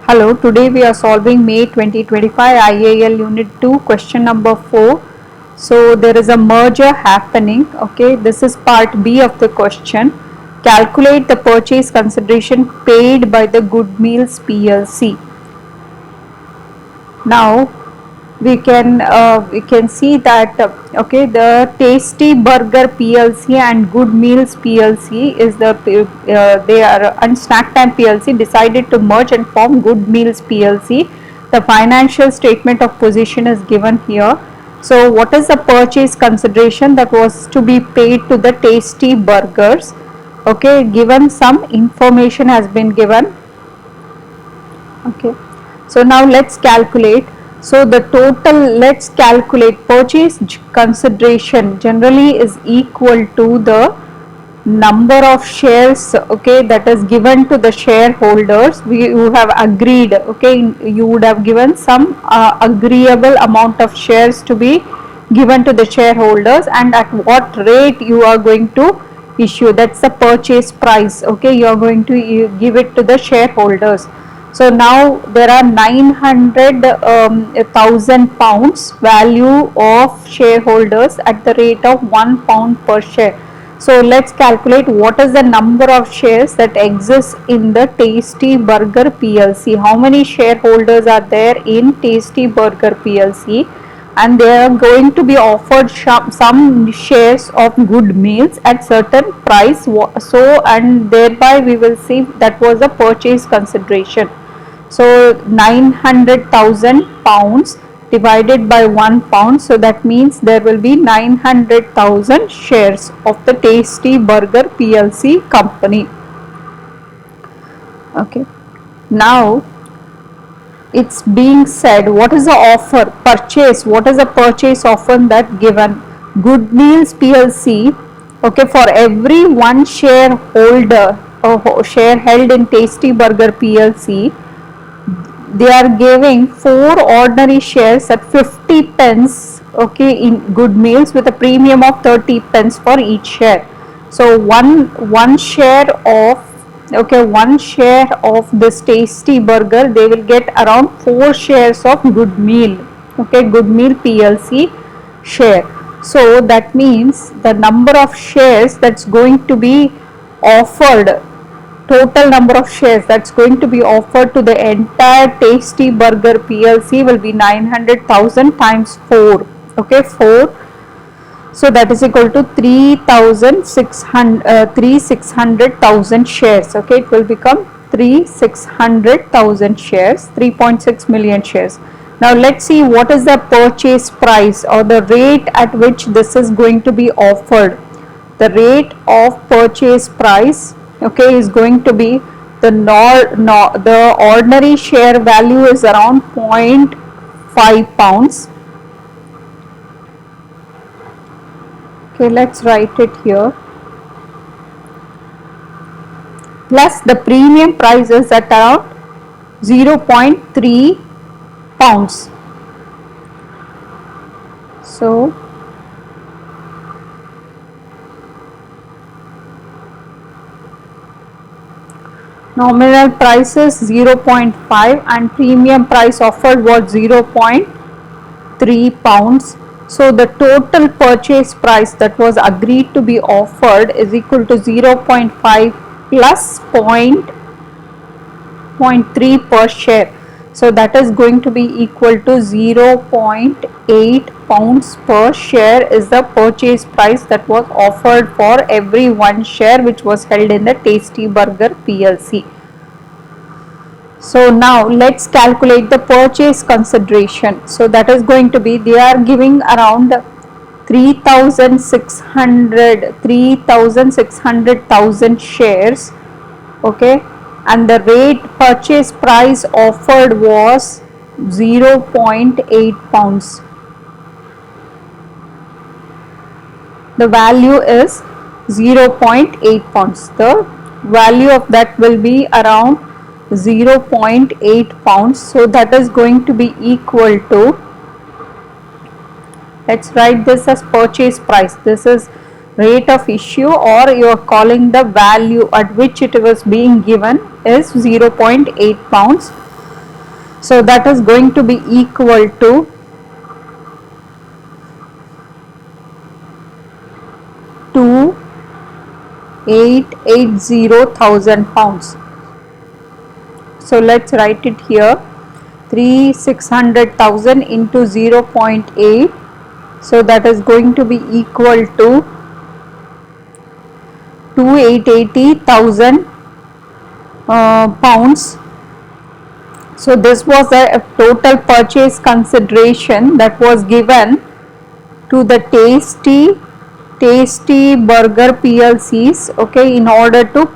Hello, today we are solving May 2025 IAL Unit 2 question number 4. So there is a merger happening. Okay, this is part B of the question. Calculate the purchase consideration paid by the Good Meals PLC. Now we can see that okay, the Tastee Burger PLC and Good Meals PLC is they are and SnakTime PLC decided to merge and form Good Meals PLC. The financial statement of position is given here. So what is the purchase consideration that was to be paid to the Tastee Burgers? Okay, given some information has been given. Okay, so now let's calculate. So the total, let's calculate purchase consideration generally is equal to the number of shares, okay, that is given to the shareholders. You have agreed, okay, you would have given some agreeable amount of shares to be given to the shareholders, and at what rate you are going to issue. That's the purchase price. Okay, you are going to give it to the shareholders. So now there are 900,000 pounds value of shareholders at the rate of £1 per share. So let's calculate what is the number of shares that exist in the Tastee Burger PLC. How many shareholders are there in Tastee Burger PLC? And they are going to be offered some shares of Good Meals at certain price. So and thereby we will see that was a purchase consideration. So 900,000 pounds divided by £1, so that means there will be 900,000 shares of the Tastee Burger PLC company. Okay, now it's being said what is the offer purchase, what is the purchase offer that given. Good Meals PLC, okay, for every one shareholder or share held in Tastee Burger PLC, they are giving 4 ordinary shares at 50 pence, okay, in Good Meals with a premium of 30 pence for each share. So one share of, okay, one share of this Tastee Burger, they will get around 4 shares of Good Meal, okay, Good Meal PLC share. So that means the number of shares that's going to be offered, total number of shares that's going to be offered to the entire Tastee Burger PLC will be 900,000 times 4, okay, 4. So that is equal to 3,600,000 shares. Okay, it will become 3,600,000 shares, 3.6 million shares. Now let's see what is the purchase price or the rate at which this is going to be offered. The rate of purchase price, okay, is going to be the ordinary share value is around 0.5 pounds. Okay, let's write it here. Plus the premium price is at around 0.3 pounds. So nominal price is 0.5 and premium price offered was 0.3 pounds. So the total purchase price that was agreed to be offered is equal to 0.5 plus 0.3 per share. So that is going to be equal to 0.8 pounds per share is the purchase price that was offered for every one share which was held in the Tastee Burger PLC. So now let's calculate the purchase consideration. So that is going to be, they are giving around 3,600,000 shares, okay, and the rate purchase price offered was 0.8 pounds. The value is 0.8 pounds. The value of that will be around 0.8 pounds. So that is going to be equal to, let's write this as purchase price. This is rate of issue, or you are calling the value at which it was being given is 0.8 pounds. So that is going to be equal to 2,880,000 pounds. So let's write it here, 3,600,000 into 0.8. So that is going to be equal to 2,880,000 pounds. So this was the total purchase consideration that was given to the Tastee Burger PLCs, okay, in order to